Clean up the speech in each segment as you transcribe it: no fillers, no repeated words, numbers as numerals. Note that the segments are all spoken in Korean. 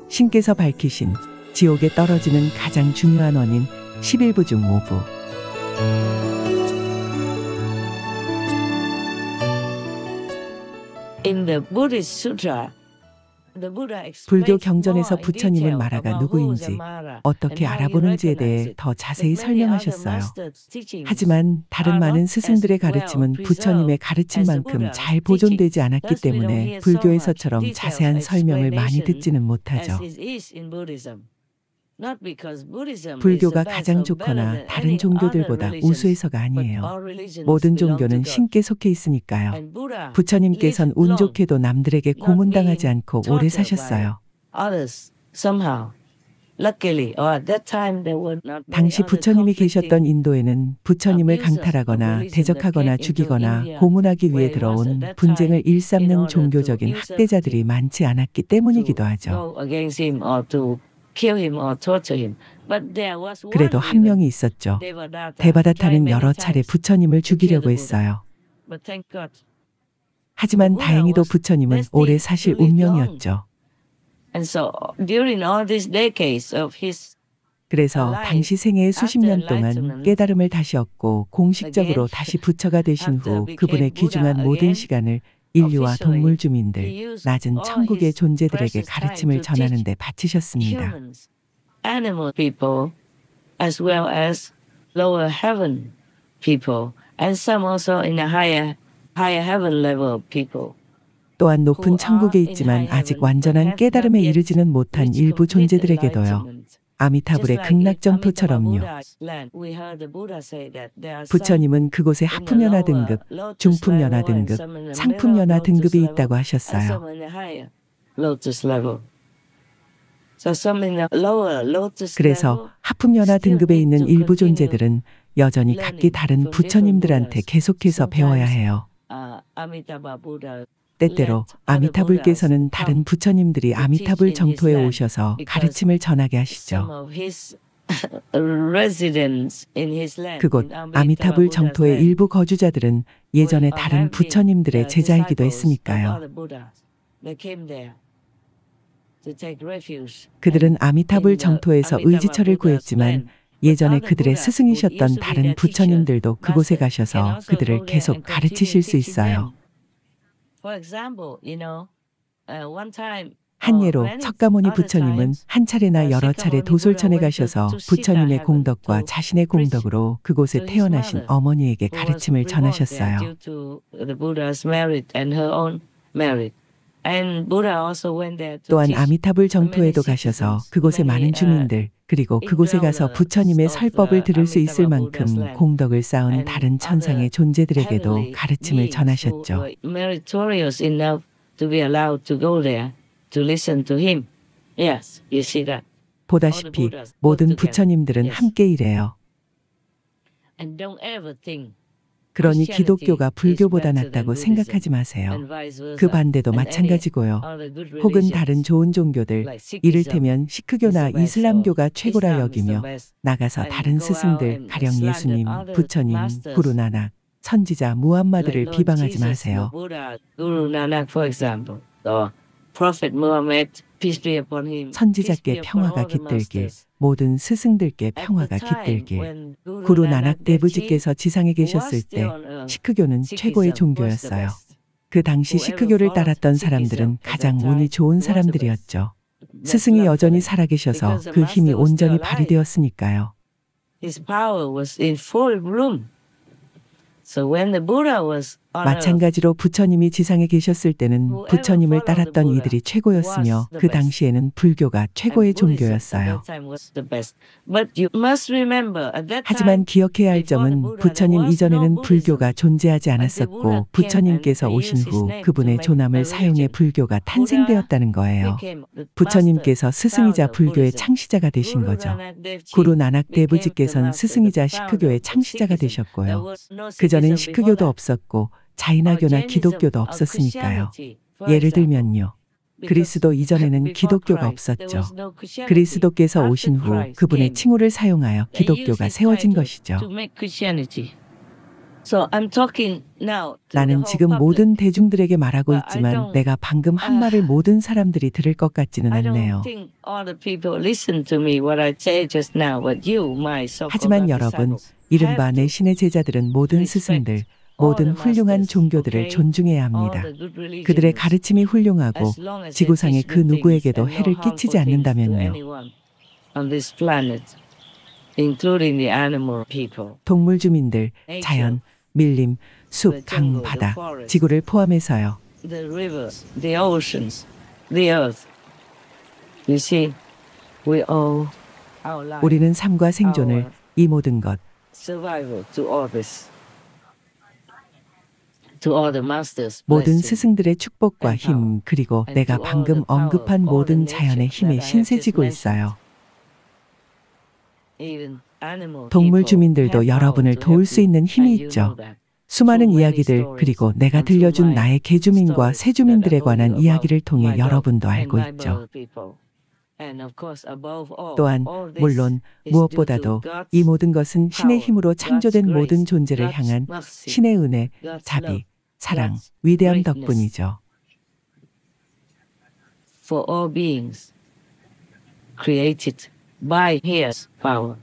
신께서 밝히신 지옥에 떨어지는 가장 중요한 원인 11부 중 5부. 불교 경전에서 부처님은 마라가 누구인지 어떻게 알아보는지에 대해 더 자세히 설명하셨어요. 하지만 다른 많은 스승들의 가르침은 부처님의 가르침만큼 잘 보존되지 않았기 때문에 불교에서처럼 자세한 설명을 많이 듣지는 못하죠. 불교가 가장 좋거나 다른 종교들보다 우수해서가 아니에요. 모든 종교는 신께 속해 있으니까요. 부처님께선 운 좋게도 남들에게 고문당하지 않고 오래 사셨어요. 당시 부처님이 계셨던 인도에는 부처님을 강탈하거나 대적하거나 죽이거나 고문하기 위해 들어온 분쟁을 일삼는 종교적인 학대자들이 많지 않았기 때문이기도 하죠. 그래도 한 명이 있었죠. 데바다타는 여러 차례 부처님을 죽이려고 했어요. 하지만 다행히도 부처님은 오래 사실 운명이었죠. 그래서 당시 생애의 수십 년 동안 깨달음을 다시 얻고 공식적으로 다시 부처가 되신 후 그분의 귀중한 모든 시간을 인류와 동물 주민들, 낮은 천국의 존재들에게 가르침을 전하는 데 바치셨습니다. 또한 높은 천국에 있지만 아직 완전한 깨달음에 이르지는 못한 일부 존재들에게도요. 아미타불의 극락정토처럼요. 부처님은 그곳에 하품연화 등급, 중품연화 등급, 상품연화 등급이 있다고 하셨어요. 그래서 하품연화 등급에 있는 일부 존재들은 여전히 각기 다른 부처님들한테 계속해서 배워야 해요. 때때로 아미타불께서는 다른 부처님들이 아미타불 정토에 오셔서 가르침을 전하게 하시죠. 그곳 아미타불 정토의 일부 거주자들은 예전에 다른 부처님들의 제자이기도 했으니까요. 그들은 아미타불 정토에서 의지처를 구했지만 예전에 그들의 스승이셨던 다른 부처님들도 그곳에 가셔서 그들을 계속 가르치실 수 있어요. 한 예로 석가모니 부처님은 한 차례나 여러 차례 도솔천에 가셔서 부처님의 공덕과 자신의 공덕으로 그곳에 태어나신 어머니에게 가르침을 전하셨어요. 또한 아미타불 정토에도 가셔서 그곳의 많은 주민들 그리고 그곳에 가서 부처님의 설법을 들을 수 있을 만큼 공덕을 쌓은 다른 천상의 존재들에게도 가르침을 전하셨죠. 보다시피 모든 부처님들은 함께 일해요. 그러니 기독교가 불교보다 낫다고 생각하지 마세요. 그 반대도 마찬가지고요. 혹은 다른 좋은 종교들, 이를테면 시크교나 이슬람교가 최고라 여기며 나가서 다른 스승들, 가령 예수님, 부처님, 구루나낙, 선지자 무함마드를 비방하지 마세요. 선지자께 평화가 깃들길, 모든 스승들께 평화가 깃들길. 구루 나낙 대부지께서 지상에 계셨을 때 시크교는 최고의 종교였어요. 그 당시 시크교를 따랐던 사람들은 가장 운이 좋은 사람들이었죠. 스승이 여전히 살아계셔서 그 힘이 온전히 발휘되었으니까요. 마찬가지로 부처님이 지상에 계셨을 때는 부처님을 따랐던 이들이 최고였으며 그 당시에는 불교가 최고의 종교였어요. 하지만 기억해야 할 점은 부처님 이전에는 불교가 존재하지 않았었고 부처님께서 오신 후 그분의 존함을 사용해 불교가 탄생되었다는 거예요. 부처님께서 스승이자 불교의 창시자가 되신 거죠. 구루 나낙 대부지께서는 스승이자 시크교의 창시자가 되셨고요. 그전엔 시크교도 없었고 자이나교나 기독교도 없었으니까요. 예를 들면요. 그리스도 이전에는 기독교가 없었죠. 그리스도께서 오신 후 그분의 칭호를 사용하여 기독교가 세워진 것이죠. 나는 지금 모든 대중들에게 말하고 있지만 내가 방금 한 말을 모든 사람들이 들을 것 같지는 않네요. 하지만 여러분, 이른바 내 신의 제자들은 모든 스승들, 모든 훌륭한 종교들을 존중해야 합니다. 그들의 가르침이 훌륭하고 지구상의 그 누구에게도 해를 끼치지 않는다면요. 동물 주민들, 자연, 밀림, 숲, 강, 바다, 지구를 포함해서요. 우리는 삶과 생존을, 이 모든 것, 모든 스승들의 축복과 힘, 그리고 내가 방금 언급한 모든 자연의 힘에 신세지고 있어요. 동물 주민들도 여러분을 도울 수 있는 힘이 있죠. 수많은 이야기들, 그리고 내가 들려준 나의 개주민과 새주민들에 관한 이야기를 통해 여러분도 알고 있죠. 또한 물론 무엇보다도 이 모든 것은 신의 힘으로 창조된 모든 존재를 향한 신의 은혜, 자비, 사랑, 위대함 덕분이죠. For all beings created by His power,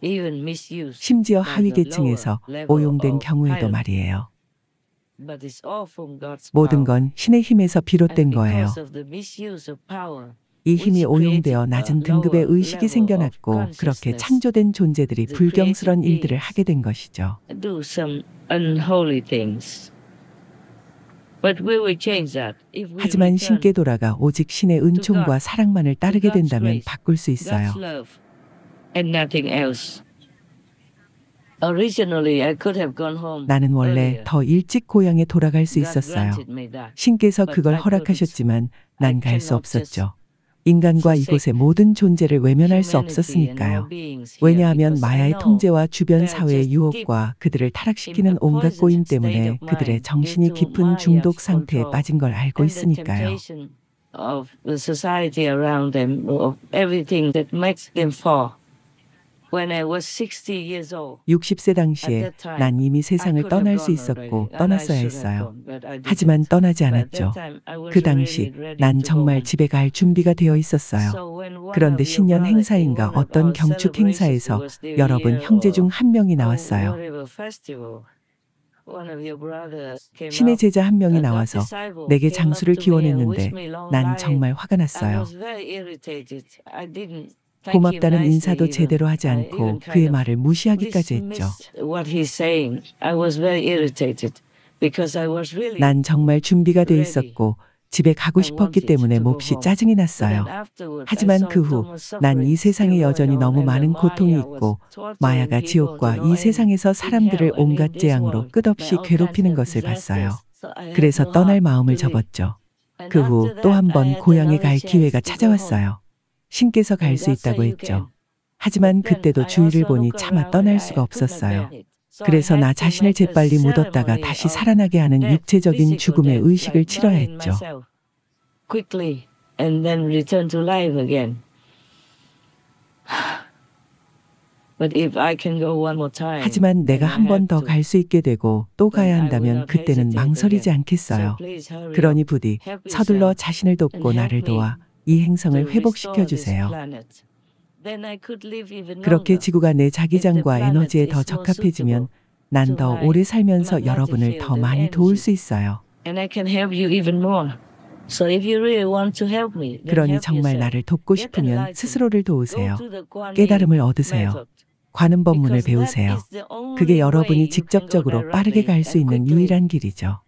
even misused. 심지어 하위 계층에서 오용된 경우에도 말이에요. 모든 건 신의 힘에서 비롯된 거예요. 이 힘이 오용되어 낮은 등급의 의식이 생겨났고 그렇게 창조된 존재들이 불경스러운 일들을 하게 된 것이죠. 하지만 신께 돌아가 오직 신의 은총과 사랑만을 따르게 된다면 바꿀 수 있어요. 나는 원래 더 일찍 고향에 돌아갈 수 있었어요. 신께서 그걸 허락하셨지만 난 갈 수 없었죠. 인간과 이곳의 모든 존재를 외면할 수 없었으니까요. 왜냐하면 마야의 통제와 주변 사회의 유혹과 그들을 타락시키는 온갖 꼬임 때문에 그들의 정신이 깊은 중독 상태에 빠진 걸 알고 있으니까요. 60세 당시에 난 이미 세상을 떠날 수 있었고 떠났어야 했어요. 하지만 떠나지 않았죠. 그 당시 난 정말 집에 갈 준비가 되어 있었어요. 그런데 신년 행사인가 어떤 경축 행사에서 여러분 형제 중 한 명이 나왔어요. 신의 제자 한 명이 나와서 내게 장수를 기원했는데 난 정말 화가 났어요. 고맙다는 인사도 제대로 하지 않고 그의 말을 무시하기까지 했죠. 난 정말 준비가 돼 있었고 집에 가고 싶었기 때문에 몹시 짜증이 났어요. 하지만 그 후 난 이 세상에 여전히 너무 많은 고통이 있고 마야가 지옥과 이 세상에서 사람들을 온갖 재앙으로 끝없이 괴롭히는 것을 봤어요. 그래서 떠날 마음을 접었죠. 그 후 또 한 번 고향에 갈 기회가 찾아왔어요. 신께서 갈 수 있다고 했죠. 하지만 그때도 주위를 보니 차마 떠날 수가 없었어요. 그래서 나 자신을 재빨리 묻었다가 다시 살아나게 하는 육체적인 죽음의 의식을 치러야 했죠. 하지만 내가 한 번 더 갈 수 있게 되고 또 가야 한다면 그때는 망설이지 않겠어요. 그러니 부디 서둘러 자신을 돕고 나를 도와 이 행성을 회복시켜 주세요. 그렇게 지구가 내 자기장과 에너지에 더 적합해지면 난 더 오래 살면서 여러분을 더 많이 도울 수 있어요. 그러니 정말 나를 돕고 싶으면 스스로를 도우세요. 깨달음을 얻으세요. 관음 법문을 배우세요. 그게 여러분이 직접적으로 빠르게 갈 수 있는 유일한 길이죠.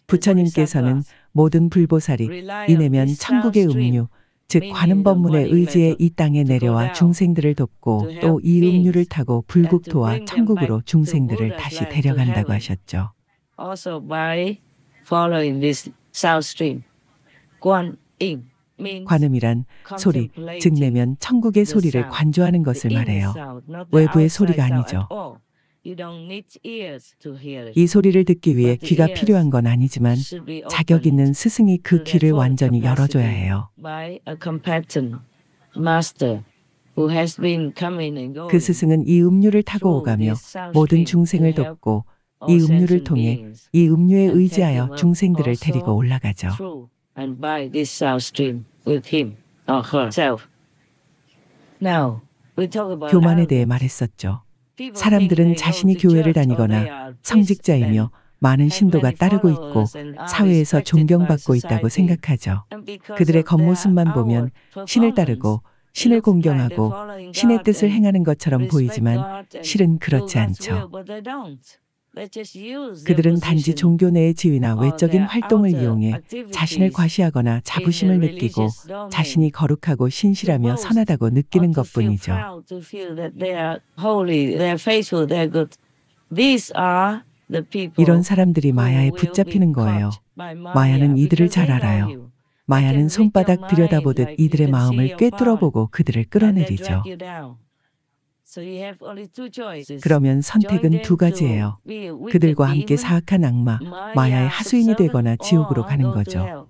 부처님께서는 모든 불보살이 이내면 천국의 음류, 즉 관음 법문에 의지해 이 땅에 내려와 중생들을 돕고 또 이 음류를 타고 불국토와 천국으로 중생들을 다시 데려간다고 하셨죠. 관음이란 소리, 즉 내면 천국의 소리를 관조하는 것을 말해요. 외부의 소리가 아니죠. 이 소리를 듣기 위해 귀가 필요한 건 아니지만 자격 있는 스승이 그 귀를 완전히 열어줘야 해요. 그 스승은 이 음류를 타고 오가며 모든 중생을 돕고 이 음류를 통해 이 음류에 의지하여 중생들을 데리고 올라가죠. 교만에 대해 말했었죠. 사람들은 자신이 교회를 다니거나 성직자이며 많은 신도가 따르고 있고 사회에서 존경받고 있다고 생각하죠. 그들의 겉모습만 보면 신을 따르고 신을 공경하고 신의 뜻을 행하는 것처럼 보이지만 실은 그렇지 않죠. 그들은 단지 종교 내의 지위나 외적인 활동을 이용해 자신을 과시하거나 자부심을 느끼고 자신이 거룩하고 신실하며 선하다고 느끼는 것뿐이죠. 이런 사람들이 마야에 붙잡히는 거예요. 마야는 이들을 잘 알아요. 마야는 손바닥 들여다보듯 이들의 마음을 꿰뚫어보고 그들을 끌어내리죠. 그러면 선택은 두 가지예요. 그들과 함께 사악한 악마, 마야의 하수인이 되거나 지옥으로 가는 거죠.